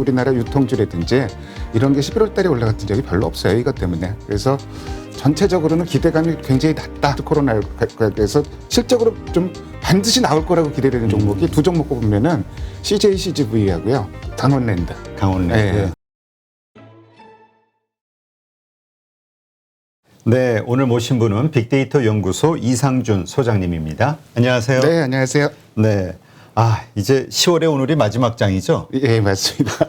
우리나라 유통주라든지 이런 게 11월 달에 올라갔던 적이 별로 없어요. 이것 때문에. 그래서 전체적으로는 기대감이 굉장히 낮다. 코로나에서 실적으로 좀 반드시 나올 거라고 기대되는 종목이 두 종목 꼽으면은 CJ CGV하고요. 강원랜드. 강원랜드. 네, 오늘 모신 분은 빅데이터 연구소 이상준 소장님입니다. 안녕하세요. 네, 안녕하세요. 네. 이제 10월에 오늘이 마지막 장이죠? 예, 맞습니다.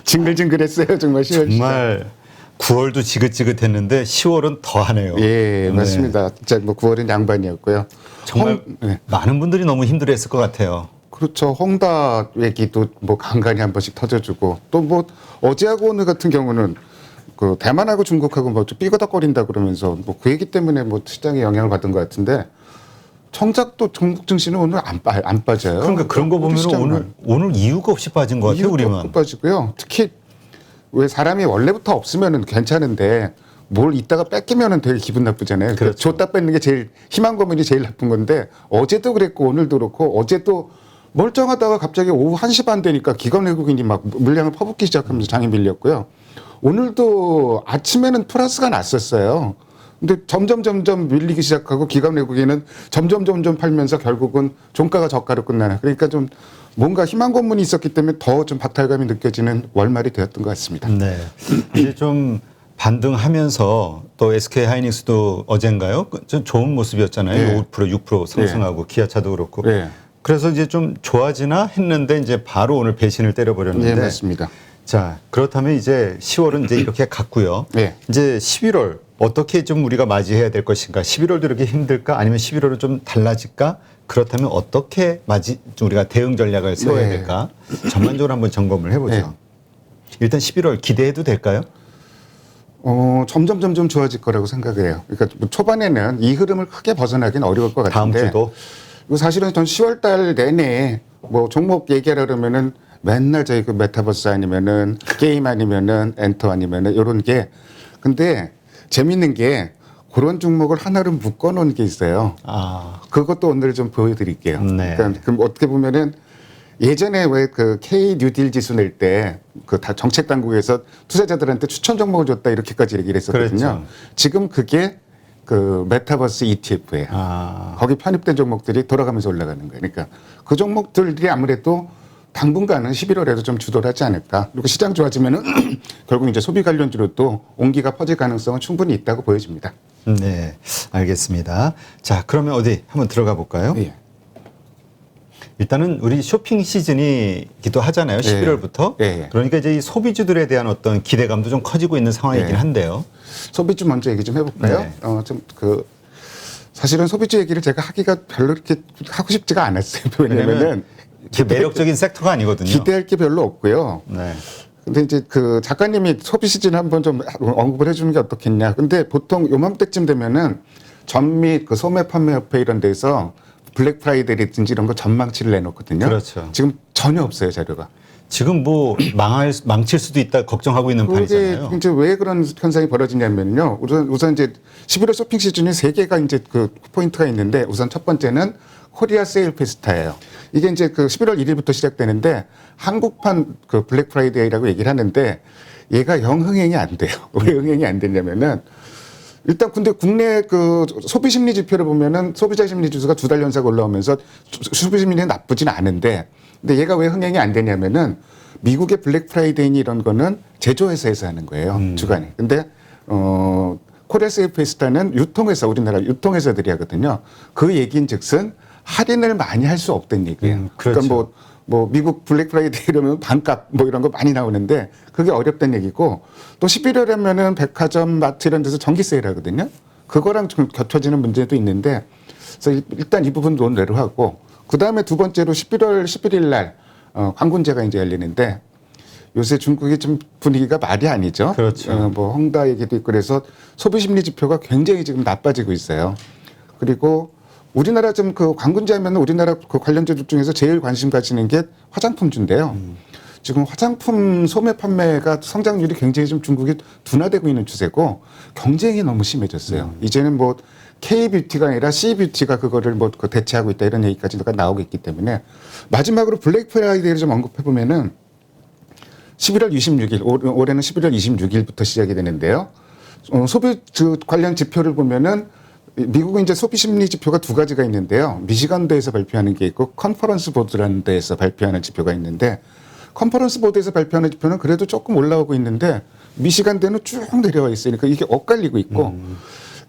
징글징글했어요, 정말 10월. 정말 9월도 지긋지긋했는데 10월은 더하네요. 예, 맞습니다. 진짜 뭐 9월은 양반이었고요. 정말 많은 분들이 너무 힘들어했을 것 같아요. 그렇죠. 홍다 얘기도 뭐 간간히 한 번씩 터져주고 또 뭐 어제하고 오늘 같은 경우는 그 대만하고 중국하고 뭐 좀 삐거덕거린다 그러면서 뭐 그 얘기 때문에 뭐 시장에 영향을 받은 것 같은데 정작 또 종목 증시는 오늘 안 빠져요. 그러니까 그런 거 보면 오늘 이유가 없이 빠진 것 같아요, 우리만. 이유가 빠지고요. 특히 왜 사람이 원래부터 없으면은 괜찮은데 뭘 이따가 뺏기면은 되게 기분 나쁘잖아요. 그렇죠. 줬다 뺏는 게 제일 희망 고문이 제일 나쁜 건데 어제도 그랬고 오늘도 그렇고 어제도 멀쩡하다가 갑자기 오후 1시 반 되니까 기관 외국인이 막 물량을 퍼붓기 시작하면서 장이 밀렸고요. 오늘도 아침에는 플러스가 났었어요. 근데 점점 밀리기 시작하고 기관 외국인은 점점 팔면서 결국은 종가가 저가로 끝나는. 그러니까 좀 뭔가 희망 고문이 있었기 때문에 더 좀 박탈감이 느껴지는 월말이 되었던 것 같습니다. 네. 이제 좀 반등하면서 또 SK 하이닉스도 어젠가요? 좀 좋은 모습이었잖아요. 네. 5% 6% 상승하고 기아차도 그렇고. 네. 그래서 이제 좀 좋아지나 했는데 이제 바로 오늘 배신을 때려버렸는데. 네, 맞습니다. 자, 그렇다면 이제 10월은 이제 이렇게 갔고요. 네. 이제 11월 어떻게 좀 우리가 맞이해야 될 것인가? 11월도 이렇게 힘들까? 아니면 11월은 좀 달라질까? 그렇다면 어떻게 우리가 대응 전략을 세워야 네. 될까? 전반적으로 한번 점검을 해보죠. 네. 일단 11월 기대해도 될까요? 점점 좋아질 거라고 생각해요. 그러니까 뭐 초반에는 이 흐름을 크게 벗어나기는 어려울 것 다음 같은데. 주도? 사실은 전 10월 달 내내 뭐 종목 얘기하려 그러면은 맨날 저희 그 메타버스 아니면은 게임 아니면은 엔터 아니면은 이런 게. 근데 재밌는 게 그런 종목을 하나로 묶어 놓은 게 있어요. 그것도 오늘 좀 보여드릴게요. 네. 그러니까 그럼 어떻게 보면은 예전에 왜 그 K 뉴딜 지수 낼 때 그 다 정책 당국에서 투자자들한테 추천 종목을 줬다 이렇게까지 얘기를 했었거든요. 그렇죠. 지금 그게 그 메타버스 ETF예요. 거기 편입된 종목들이 돌아가면서 올라가는 거예요. 그러니까 그 종목들이 아무래도 당분간은 11월에도 좀 주도를 하지 않을까. 그리고 시장 좋아지면은 결국 이제 소비 관련주로 또 온기가 퍼질 가능성은 충분히 있다고 보여집니다. 네, 알겠습니다. 자, 그러면 어디 한번 들어가 볼까요? 예. 일단은 우리 쇼핑 시즌이기도 하잖아요. 11월부터. 예. 그러니까 이제 이 소비주들에 대한 어떤 기대감도 좀 커지고 있는 상황이긴 예. 한데요. 소비주 먼저 얘기 좀 해볼까요? 네. 사실은 소비주 얘기를 제가 하기가 별로 이렇게 하고 싶지가 않았어요. 왜냐면은 매력적인 섹터가 아니거든요. 기대할 게 별로 없고요. 네. 근데 이제 그 작가님이 소비 시즌 한번 좀 언급을 해주는 게 어떻겠냐. 근데 보통 요맘때쯤 되면은 전미 그 소매 판매협회 이런 데서 블랙 프라이데이라든지 이런 거 전망치를 내놓거든요. 그렇죠. 지금 전혀 없어요, 자료가. 지금 뭐 망칠 수도 있다 걱정하고 있는 그게 판이잖아요. 이제 왜 그런 현상이 벌어지냐면요. 우선 이제 11월 쇼핑 시즌이 세 개가 이제 그 포인트가 있는데 우선 첫 번째는 코리아 세일 페스타예요. 이게 이제 그 11월 1일부터 시작되는데 한국판 그 블랙 프라이데이라고 얘기를 하는데 얘가 영 흥행이 안 돼요. 왜 흥행이 안 되냐면은 일단 근데 국내 그 소비 심리 지표를 보면은 소비자 심리 지수가 2달 연속 올라오면서 소비 심리는 나쁘진 않은데 근데 얘가 왜 흥행이 안 되냐면은 미국의 블랙 프라이데이 이런 거는 제조회사에서 하는 거예요. 주간에. 근데 코리아 세일 페스타는 유통회사, 우리나라 유통회사들이 하거든요. 그 얘기인 즉슨 할인을 많이 할 수 없다는 얘기예요. 그렇죠. 그러니까 뭐 미국 블랙 프라이데이 이러면 반값 뭐 이런 거 많이 나오는데 그게 어렵다는 얘기고 또 11월이면은 백화점, 마트 이런 데서 정기 세일 하거든요. 그거랑 좀 겹쳐지는 문제도 있는데 그래서 일단 이 부분 논외로 하고 그다음에 두 번째로 11월 11일 날 관군제가 이제 열리는데 요새 중국이 좀 분위기가 말이 아니죠. 그렇죠. 뭐 헝다 얘기도 있고 그래서 소비 심리 지표가 굉장히 지금 나빠지고 있어요. 그리고 우리나라 좀 그 관군제 하면 우리나라 그 관련주들 중에서 제일 관심 가지는 게 화장품주인데요. 지금 화장품 소매 판매가 성장률이 굉장히 좀 중국이 둔화되고 있는 추세고 경쟁이 너무 심해졌어요. 이제는 뭐 K뷰티가 아니라 C뷰티가 그거를 뭐 대체하고 있다 이런 얘기까지 나오고 있기 때문에 마지막으로 블랙 프라이데이를 좀 언급해 보면은 11월 26일, 올해는 11월 26일부터 시작이 되는데요. 소비 관련 지표를 보면은 미국은 이제 소비 심리 지표가 두 가지가 있는데요. 미시간대에서 발표하는 게 있고 컨퍼런스 보드라는 데에서 발표하는 지표가 있는데 컨퍼런스 보드에서 발표하는 지표는 그래도 조금 올라오고 있는데 미시간대는 쭉 내려와 있으니까 이게 엇갈리고 있고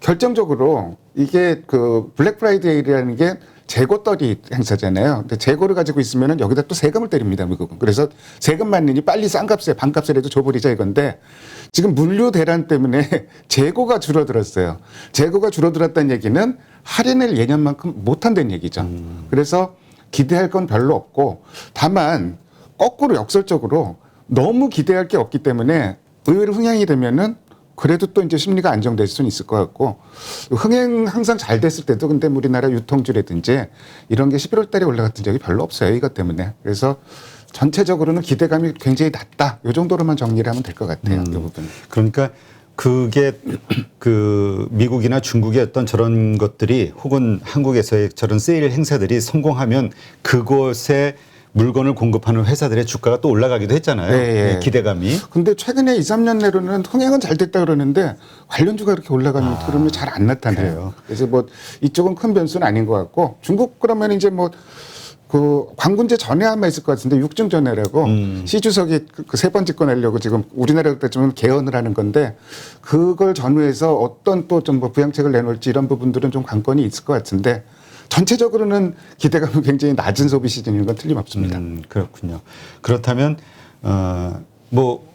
결정적으로 이게 그 블랙 프라이데이라는 게 재고 떨이 행사잖아요. 근데 재고를 가지고 있으면은 여기다 또 세금을 때립니다, 미국은. 그래서 세금 맞느니 빨리 싼 값에 반값이라도 줘버리자 이건데 지금 물류 대란 때문에 재고가 줄어들었어요. 재고가 줄어들었다는 얘기는 할인을 예년만큼 못한다는 얘기죠. 그래서 기대할 건 별로 없고 다만 거꾸로 역설적으로 너무 기대할 게 없기 때문에 의외로 흥행이 되면은 그래도 또 이제 심리가 안정될 수는 있을 것 같고 흥행 항상 잘 됐을 때도 근데 우리나라 유통주라든지 이런 게 11월 달에 올라갔던 적이 별로 없어요. 이것 때문에. 그래서 전체적으로는 기대감이 굉장히 낮다. 이 정도로만 정리를 하면 될 것 같아요. 이 부분. 그러니까 그게 그 미국이나 중국의 어떤 저런 것들이 혹은 한국에서의 저런 세일 행사들이 성공하면 그곳에 물건을 공급하는 회사들의 주가가 또 올라가기도 했잖아요. 네. 기대감이. 근데 최근에 2, 3년 내로는 흥행은 잘 됐다 그러는데 관련주가 그렇게 올라가는 흐름이 잘 안 나타나요. 그래요? 그래서 뭐 이쪽은 큰 변수는 아닌 것 같고 중국 그러면 이제 뭐 그 광군제 전에 아마 있을 것 같은데 육중 전해라고 시 주석이 그 세 번 집권하려고 지금 우리나라 때쯤은 개헌을 하는 건데 그걸 전후해서 어떤 또 좀 뭐 부양책을 내놓을지 이런 부분들은 좀 관건이 있을 것 같은데 전체적으로는 기대감이 굉장히 낮은 소비 시즌인 건 틀림없습니다. 그렇군요. 그렇다면 뭐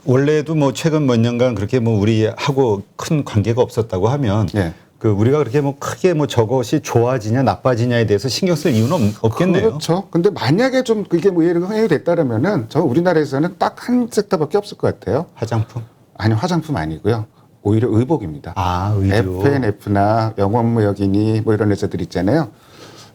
원래도 뭐 최근 몇 년간 그렇게 뭐 우리하고 큰 관계가 없었다고 하면 예. 그 우리가 그렇게 뭐 크게 뭐 저것이 좋아지냐 나빠지냐에 대해서 신경 쓸 이유는 없겠네요. 그렇죠. 근데 만약에 좀 그게 뭐 예를 흥행이 됐다라면은 저 우리나라에서는 딱 한 섹터밖에 없을 것 같아요. 화장품? 아니 화장품 아니고요. 오히려 의복입니다. 아, 의료. FNF나 영업무역이니 뭐 이런 회사들 있잖아요.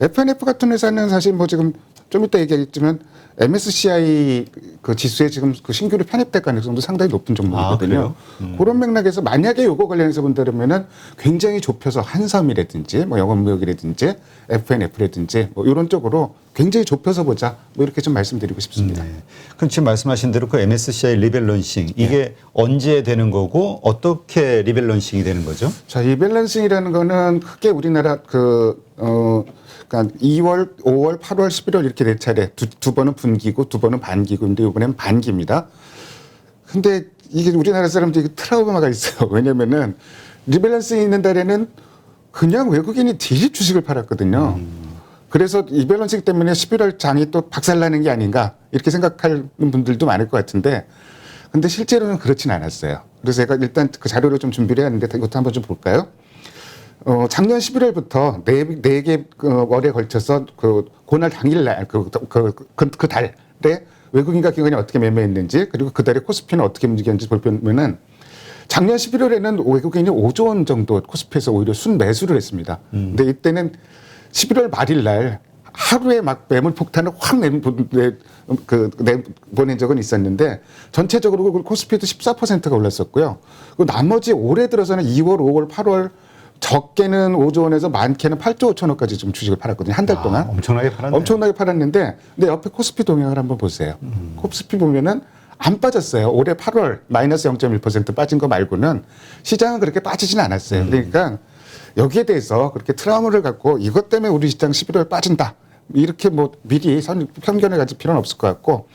FNF 같은 회사는 사실 뭐 지금 좀 이따 얘기하겠지만 MSCI 그 지수에 지금 그 신규로 편입될 가능성도 상당히 높은 종목이거든요. 그런 맥락에서 만약에 요거 관련해서 본다면은 굉장히 좁혀서 한섬이라든지 뭐 영업무역이라든지 FNF라든지 뭐 이런 쪽으로 굉장히 좁혀서 보자 뭐 이렇게 좀 말씀드리고 싶습니다. 네. 그럼 지금 말씀하신 대로 그 MSCI 리밸런싱 이게 언제 되는 거고 어떻게 리밸런싱이 되는 거죠? 자, 리밸런싱이라는 거는 크게 우리나라 그러니까 2월, 5월, 8월, 11월 이렇게 네 차례 두 번은 분기고 두 번은 반기고인데 이번엔 반기입니다. 근데 이게 우리나라 사람들이 트라우마가 있어요. 왜냐면은 리밸런싱이 있는 달에는 그냥 외국인이 되게 주식을 팔았거든요. 그래서 리밸런싱 때문에 11월 장이 또 박살나는 게 아닌가 이렇게 생각하는 분들도 많을 것 같은데 근데 실제로는 그렇진 않았어요. 그래서 제가 일단 그 자료를 좀 준비를 했는데 이것도 한번 좀 볼까요? 작년 11월부터 네 개 월에 걸쳐서 그 그날 당일날 그 달에 외국인과 기관이 어떻게 매매했는지 그리고 그 달에 코스피는 어떻게 움직였는지 보면은 작년 11월에는 외국인이 5조 원 정도 코스피에서 오히려 순매수를 했습니다. 근데 이때는 11월 말일 날 하루에 막 매물 폭탄을 확 보낸 적은 있었는데 전체적으로 코스피도 14%가 올랐었고요. 그리고 나머지 올해 들어서는 2월, 5월, 8월 적게는 5조 원에서 많게는 8조 5천억까지 좀 주식을 팔았거든요. 한 달 동안. 엄청나게 팔았네요. 엄청나게 팔았는데 근데 옆에 코스피 동향을 한번 보세요. 코스피 보면은 안 빠졌어요. 올해 8월 마이너스 0.1% 빠진 거 말고는 시장은 그렇게 빠지진 않았어요. 그러니까 여기에 대해서 그렇게 트라우마를 갖고 이것 때문에 우리 시장 11월 빠진다. 이렇게 뭐 미리 편견을 가질 필요는 없을 것 같고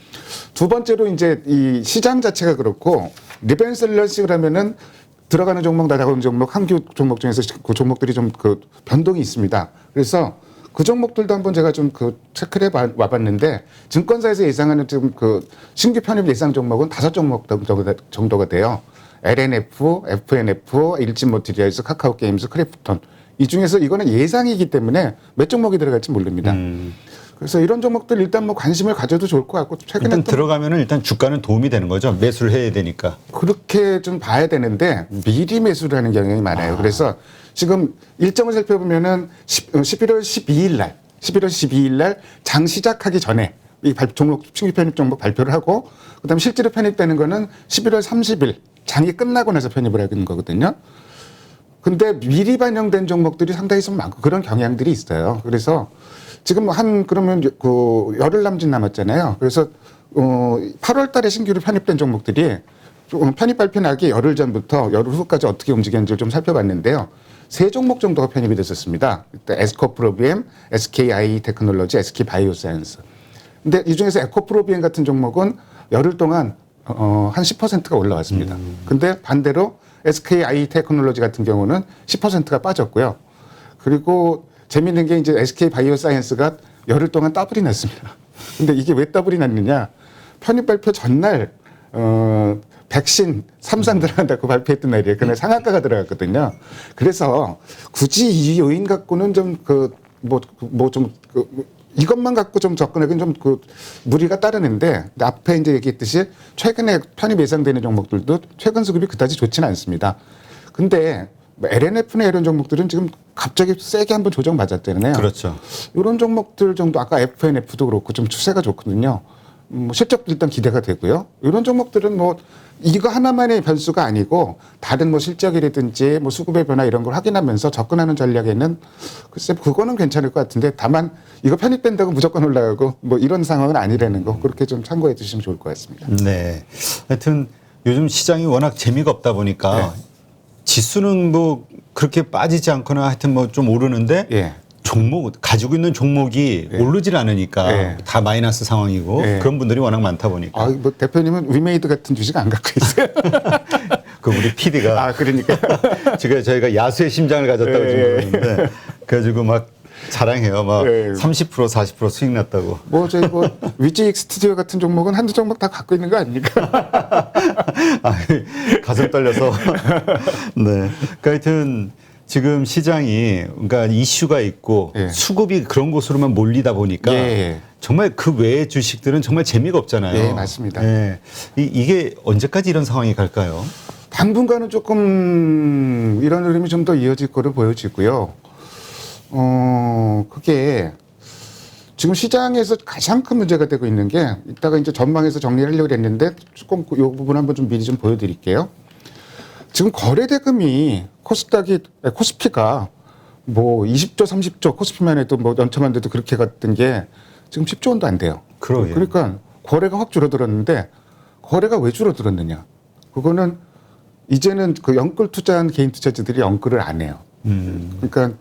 두 번째로 이제 이 시장 자체가 그렇고 리밸런싱을 하면은 들어가는 종목 나가는 종목 한규 종목 중에서 그 종목들이 좀 그 변동이 있습니다. 그래서 그 종목들도 한번 제가 좀 그 체크를 해 와봤는데 증권사에서 예상하는 지금 그 신규 편입 예상 종목은 5종목 정도가 돼요. LNF, FNF, 일진모티리얼스, 카카오게임즈, 크래프톤. 이 중에서 이거는 예상이기 때문에 몇 종목이 들어갈지 모릅니다. 그래서 이런 종목들 일단 뭐 관심을 가져도 좋을 것 같고 최근에 일단 들어가면은 일단 주가는 도움이 되는 거죠. 매수를 해야 되니까. 그렇게 좀 봐야 되는데 미리 매수를 하는 경향이 많아요. 그래서 지금 일정을 살펴보면은 11월 12일 날 장 시작하기 전에 이 종목 신규 편입 종목 발표를 하고 그다음에 실제로 편입되는 거는 11월 30일 장이 끝나고 나서 편입을 하는 거거든요. 근데 미리 반영된 종목들이 상당히 좀 많고 그런 경향들이 있어요. 그래서 지금 그러면 그 열흘 남짓 남았잖아요. 그래서 8월 달에 신규로 편입된 종목들이 좀 편입 발표 나기 열흘 전부터 열흘 후까지 어떻게 움직였는지를 좀 살펴봤는데요. 세 종목 정도가 편입이 됐었습니다. 에스코프로비엠, SKI 테크놀로지, SK 바이오사이언스. 근데 이 중에서 에코프로비엠 같은 종목은 열흘 동안 한 10%가 올라왔습니다. 근데 반대로 SKI 테크놀로지 같은 경우는 10%가 빠졌고요. 그리고 재미있는 게 이제 SK 바이오사이언스가 열흘 동안 더블이 났습니다. 근데 이게 왜 더블이 났느냐? 편입 발표 전날 백신 3상 들어간다고 발표했던 날이에요. 그날 상한가가 들어갔거든요. 그래서 굳이 이 요인 갖고는 좀 이것만 갖고 좀 접근하기는 좀 무리가 따르는데 앞에 이제 얘기했듯이 최근에 편입 예상되는 종목들도 최근 수급이 그다지 좋지는 않습니다. 근데 LNF나 이런 종목들은 지금 갑자기 세게 한번 조정 맞았잖아요. 그렇죠. 이런 종목들 정도 아까 FNF도 그렇고 좀 추세가 좋거든요. 실적도 일단 기대가 되고요. 이런 종목들은 뭐 이거 하나만의 변수가 아니고 다른 뭐 실적이라든지 뭐 수급의 변화 이런 걸 확인하면서 접근하는 전략에는 글쎄 그거는 괜찮을 것 같은데 다만 이거 편입된다고 무조건 올라가고 뭐 이런 상황은 아니라는 거 그렇게 좀 참고해 주시면 좋을 것 같습니다. 네. 하여튼 요즘 시장이 워낙 재미가 없다 보니까 네. 지수는 뭐 그렇게 빠지지 않거나 하여튼 뭐 좀 오르는데 예. 종목 가지고 있는 종목이 오르질 않으니까 예. 다 마이너스 상황이고 예. 그런 분들이 워낙 많다 보니까 뭐 대표님은 위메이드 같은 주식 안 갖고 있어요? 그 우리 PD가 아 그러니까 지금 저희가 야수의 심장을 가졌다고 지금 그러는데 그래가지고 막 자랑해요. 막 예. 30% 40% 수익 났다고. 뭐 저희 뭐 위지익 스튜디오 같은 종목은 한두 종목 다 갖고 있는 거 아닙니까? 아, 가슴 떨려서. 네. 그러니까 하여튼 지금 시장이 그러니까 이슈가 있고 예. 수급이 그런 곳으로만 몰리다 보니까 예. 정말 그 외의 주식들은 정말 재미가 없잖아요. 예, 맞습니다. 예. 이게 언제까지 이런 상황이 갈까요? 당분간은 조금 이런 흐름이 좀 더 이어질 거로 보여지고요. 그게 지금 시장에서 가장 큰 문제가 되고 있는 게 이따가 이제 전망에서 정리를 하려고 했는데 조금 이 부분 한번 좀 미리 좀 보여드릴게요. 지금 거래 대금이 코스피가 뭐 20조, 30조 코스피만 해도 뭐 연초만 돼도 그렇게 갔던 게 지금 10조 원도 안 돼요. 그러게요. 그러니까 거래가 확 줄어들었는데 거래가 왜 줄어들었느냐? 그거는 이제는 그 연끌 투자한 개인 투자자들이 연끌을 안 해요. 그러니까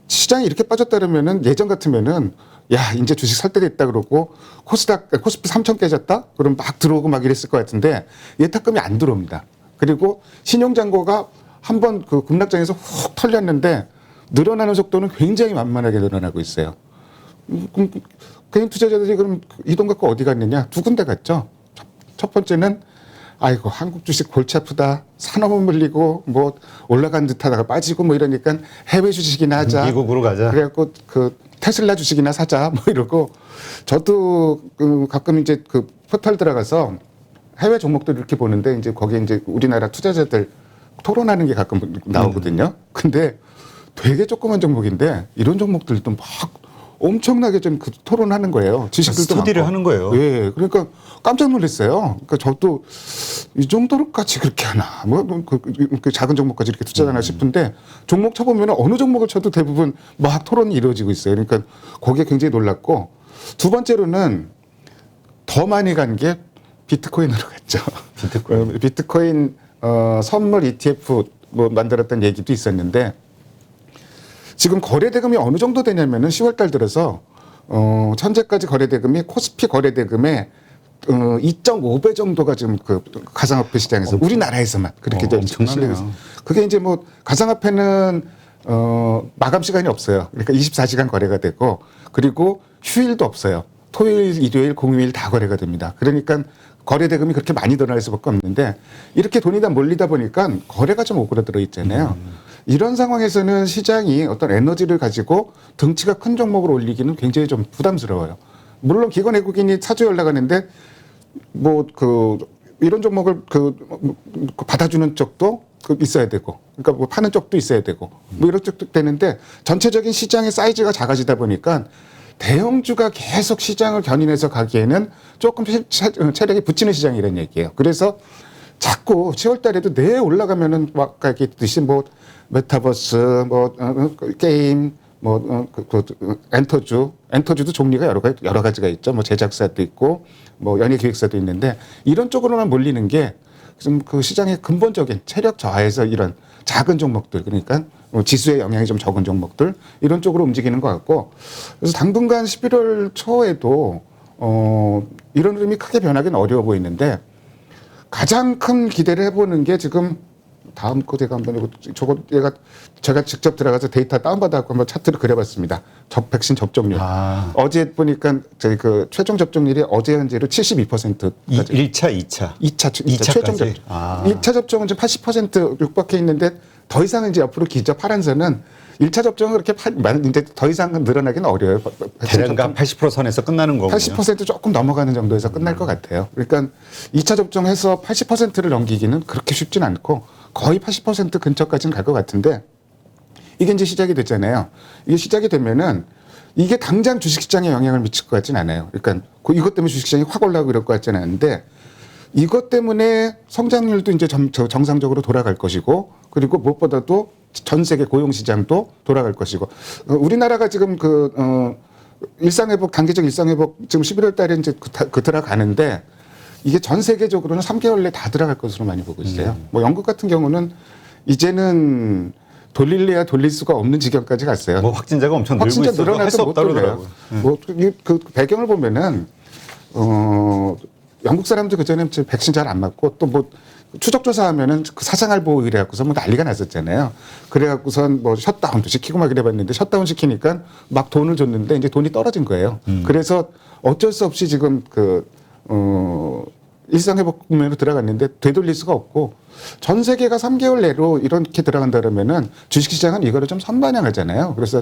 시장이 이렇게 빠졌다면은 예전 같으면은 야 이제 주식 살 때 됐다 그러고 코스피 3천 깨졌다 그럼 막 들어오고 막 이랬을 것 같은데 예탁금이 안 들어옵니다. 그리고 신용잔고가 한번 그 급락장에서 훅 털렸는데 늘어나는 속도는 굉장히 만만하게 늘어나고 있어요. 그럼 개인 투자자들이 그럼 이 돈 갖고 어디 갔느냐? 두 군데 갔죠. 첫 번째는 아이고 한국 주식 골치 아프다. 산업은 물리고 뭐 올라간 듯하다가 빠지고 뭐 이러니까 해외 주식이나 하자. 미국으로 가자. 그래갖고 그 테슬라 주식이나 사자 뭐 이러고 저도 가끔 이제 그 포털 들어가서 해외 종목들 이렇게 보는데 이제 거기에 이제 우리나라 투자자들 토론하는 게 가끔 나오거든요. 근데 되게 조그만 종목인데 이런 종목들도 막 엄청나게 좀 그 토론하는 거예요. 지식들도 스터디를 많고. 하는 거예요. 예, 그러니까 깜짝 놀랐어요. 그러니까 저도 이 정도로까지 그렇게 하나, 그 작은 종목까지 이렇게 투자하나 싶은데 종목 쳐보면 어느 종목을 쳐도 대부분 막 토론이 이루어지고 있어요. 그러니까 거기에 굉장히 놀랐고 두 번째로는 더 많이 간 게 비트코인으로 갔죠. 비트코인 선물 ETF 뭐 만들었던 얘기도 있었는데. 지금 거래대금이 어느 정도 되냐면은 10월 달 들어서 현재까지 거래대금이 코스피 거래대금의 2.5배 정도가 지금 그 가상화폐 시장에서 우리나라에서만 그렇게 엄청나네요. 그게 이제 뭐 가상화폐는 마감 시간이 없어요. 그러니까 24시간 거래가 되고 그리고 휴일도 없어요. 토요일, 일요일, 공휴일 다 거래가 됩니다. 그러니까 거래 대금이 그렇게 많이 늘어날 수밖에 없는데 이렇게 돈이 다 몰리다 보니까 거래가 좀 오그라들어 있잖아요. 이런 상황에서는 시장이 어떤 에너지를 가지고 덩치가 큰 종목을 올리기는 굉장히 좀 부담스러워요. 물론 기관 외국인이 사주에 올라가는데 뭐 이런 종목을 받아주는 쪽도 있어야 되고, 그러니까 뭐 파는 쪽도 있어야 되고, 뭐 이런 쪽도 되는데 전체적인 시장의 사이즈가 작아지다 보니까 대형주가 계속 시장을 견인해서 가기에는 조금 체력이 붙이는 시장이라는 얘기예요. 그래서 자꾸 10월 달에도 내 올라가면은 아까 얘기했듯이 뭐 메타버스, 뭐 게임, 엔터주도 종류가 여러 가지가 있죠. 뭐 제작사도 있고 뭐 연예기획사도 있는데 이런 쪽으로만 몰리는 게 좀 그 시장의 근본적인 체력 저하에서 이런 작은 종목들 그러니까 지수의 영향이 좀 적은 종목들 이런 쪽으로 움직이는 것 같고 그래서 당분간 11월 초에도 이런 흐름이 크게 변하기는 어려워 보이는데 가장 큰 기대를 해보는 게 지금 다음 거 제가 한번 이거 제가 직접 들어가서 데이터 다운받아갖고 한번 차트를 그려봤습니다. 백신 접종률. 어제 보니까 저희 그 최종 접종률이 어제 현재로 72%까지. 1차, 2차. 2차 최종 접종. 1차 접종은 지금 80% 육박해 있는데 더 이상은 이제 옆으로 기죠. 파란선은 1차 접종은 그렇게 이제 더 이상 늘어나기는 어려워요. 대략 80% 선에서 끝나는 거군요. 80% 조금 넘어가는 정도에서 끝날 것 같아요. 그러니까 2차 접종해서 80%를 넘기기는 그렇게 쉽진 않고 거의 80% 근처까지는 갈 것 같은데 이게 이제 시작이 됐잖아요. 이게 시작이 되면은 이게 당장 주식시장에 영향을 미칠 것 같진 않아요. 그러니까 이것 때문에 주식시장이 확 올라가고 이럴 것 같지는 않은데 이것 때문에 성장률도 이제 정상적으로 돌아갈 것이고 그리고 무엇보다도 전 세계 고용시장도 돌아갈 것이고 우리나라가 지금 일상회복 단계적 일상회복 지금 11월 달에 이제 들어가는데 이게 전 세계적으로는 3개월 내에 다 들어갈 것으로 많이 보고 있어요. 뭐 영국 같은 경우는 이제는 돌릴래야 돌릴 수가 없는 지경까지 갔어요. 뭐 확진자가 엄청 늘고 확진자 있어서 할 수 늘어나도 못 없다 돌려요. 그러더라고요. 그 배경을 보면은 영국 사람들 그전에 백신 잘 안 맞고 또 뭐 추적조사하면은 그 사생활 보호 이래갖고서 뭐 난리가 났었잖아요. 그래갖고선 뭐 셧다운도 시키고 막 이래봤는데 셧다운 시키니까 막 돈을 줬는데 이제 돈이 떨어진 거예요. 그래서 어쩔 수 없이 지금 일상회복 국면으로 들어갔는데 되돌릴 수가 없고 전 세계가 3개월 내로 이렇게 들어간다 그러면은 주식시장은 이거를 좀 선반영하잖아요. 그래서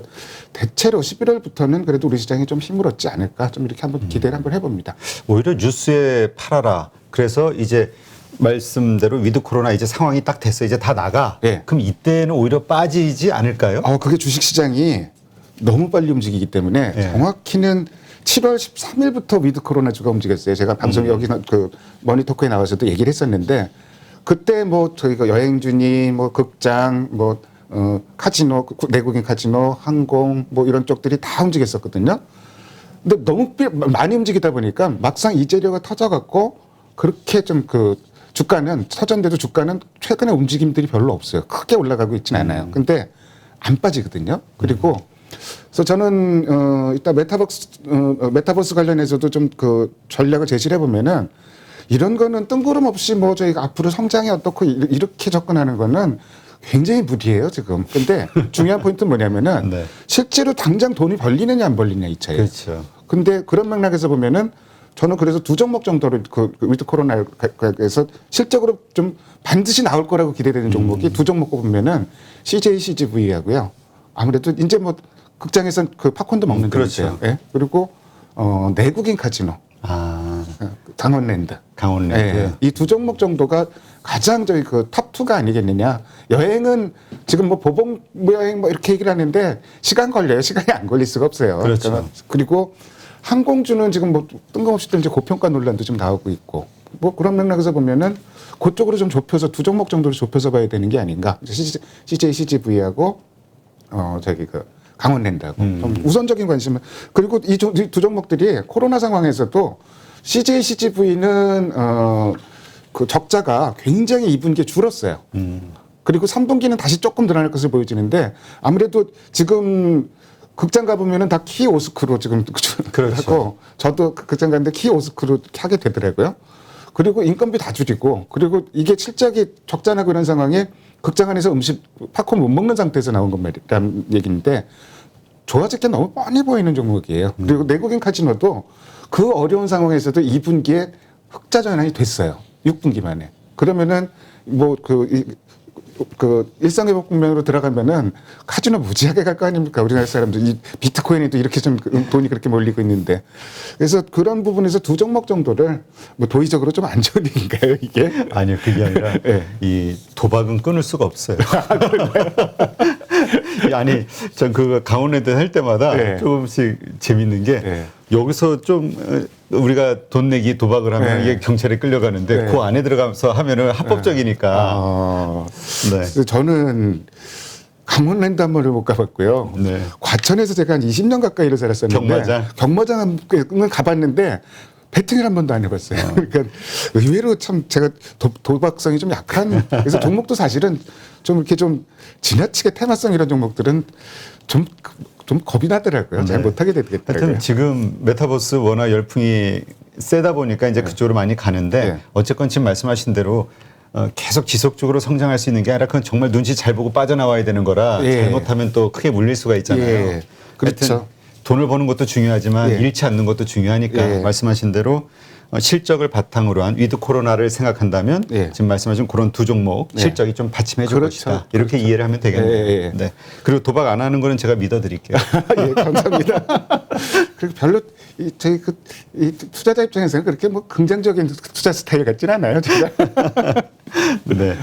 대체로 11월부터는 그래도 우리 시장이 좀 힘을 얻지 않을까 좀 이렇게 한번 기대를 한번 해봅니다. 오히려 뉴스에 팔아라. 그래서 이제 말씀대로 위드 코로나 이제 상황이 딱 됐어. 이제 다 나가. 네. 그럼 이때는 오히려 빠지지 않을까요? 그게 주식시장이 너무 빨리 움직이기 때문에 네. 정확히는 7월 13일부터 위드 코로나주가 움직였어요. 제가 방송 여기 머니토크에 나와서도 얘기를 했었는데 그때 뭐 저희가 여행주니 뭐 극장 뭐 카지노 내국인 카지노 항공 뭐 이런 쪽들이 다 움직였었거든요. 근데 너무 많이 움직이다 보니까 막상 이 재료가 터져갖고 그렇게 좀 주가는 터졌는데도 주가는 최근에 움직임들이 별로 없어요. 크게 올라가고 있지는 않아요. 근데 안 빠지거든요. 그리고 그래서 저는 이따 메타버스 관련해서도 좀 전략을 제시를 해보면은 이런 거는 뜬구름 없이 뭐 저희가 앞으로 성장이 어떻고 이렇게 접근하는 거는 굉장히 무리예요 지금. 근데 중요한 포인트는 뭐냐면은 네. 실제로 당장 돈이 벌리느냐 안 벌리냐 이 차이예요. 그렇죠. 근데 그런 맥락에서 보면은 저는 그래서 두 종목 정도를 위드 코로나에서 실적으로 좀 반드시 나올 거라고 기대되는 종목이 두 종목 꼽으면은 CJ CGV하고요. 아무래도 이제 뭐 극장에서 팝콘도 먹는 데 그렇죠. 있어요. 예? 그리고 내국인 카지노, 강원랜드. 강원랜드. 예. 이 두 종목 정도가 가장 저희 탑2가 아니겠느냐. 여행은 지금 뭐 보복 여행 뭐 이렇게 얘기를 하는데 시간 걸려요. 시간이 안 걸릴 수가 없어요. 그렇죠. 그러니까 그리고 항공주는 지금 뭐 뜬금없이 또 이제 고평가 논란도 좀 나오고 있고 뭐 그런 맥락에서 보면은 그쪽으로 좀 좁혀서 두 종목 정도로 좁혀서 봐야 되는 게 아닌가. CJ CGV하고 강원랜드하고 좀 우선적인 관심을 그리고 이 두 종목들이 코로나 상황에서도 CJ CGV는 적자가 굉장히 2분기에 줄었어요. 그리고 3분기는 다시 조금 늘어날 것을 보여지는데 아무래도 지금 극장 가보면은 다 키오스크로 지금 그렇죠. 하고 저도 극장 갔는데 키오스크로 하게 되더라고요. 그리고 인건비 다 줄이고 그리고 이게 실적이 적자나고 이런 상황에 극장 안에서 팝콘 못 먹는 상태에서 나온 것이라는 얘기인데 좋아질 게 너무 뻔히 보이는 종목이에요. 그리고 내국인 카지노도 그 어려운 상황에서도 2분기에 흑자 전환이 됐어요. 6분기 만에. 그러면은 뭐 일상회복 국면으로 들어가면은 카지노 무지하게 갈 거 아닙니까? 우리나라 사람들 이 비트코인이 또 이렇게 좀 돈이 그렇게 몰리고 있는데 그래서 그런 부분에서 두 종목 정도를 뭐 도의적으로 좀 안 좋은 얘기인가요 이게? 아니요 그게 아니라 네. 이 도박은 끊을 수가 없어요. 아니 전 강원랜드 할 때마다 네. 조금씩 재밌는 게 네. 여기서 좀 우리가 돈 내기 도박을 하면 네. 이게 경찰에 끌려가는데 네. 그 안에 들어가면서 하면은 합법적이니까. 그래서 저는 강원랜드 한 번을 못 가봤고요. 네. 과천에서 제가 한 20년 가까이를 살았었는데 경마장은 가봤는데 배팅을 한 번도 안 해봤어요. 그러니까 의외로 참 제가 도박성이 좀 약한 그래서 종목도 사실은 좀 이렇게 좀 지나치게 테마성 이런 종목들은 좀 겁이 나더라고요. 잘 네. 못하게 되겠더라고요. 하여튼 지금 메타버스 워낙 열풍이 세다 보니까 이제 그쪽으로 많이 가는데 네. 어쨌건 지금 말씀하신 대로 계속 지속적으로 성장할 수 있는 게 아니라 그건 정말 눈치 잘 보고 빠져나와야 되는 거라 예. 잘못하면 또 크게 물릴 수가 있잖아요. 예. 그렇죠. 하여튼 돈을 버는 것도 중요하지만 예. 잃지 않는 것도 중요하니까 예. 말씀하신 대로 실적을 바탕으로 한 위드 코로나를 생각한다면 예. 지금 말씀하신 그런 두 종목 예. 실적이 좀 받침해 줄 그렇죠. 것이다. 이렇게 이해를 하면 되겠네요. 예, 예, 예. 네. 그리고 도박 안 하는 거는 제가 믿어드릴게요. 예, 감사합니다. 그리고 별로 저희 이 투자자 입장에서는 그렇게 뭐 긍정적인 투자 스타일 같지는 않아요. 제가. 네.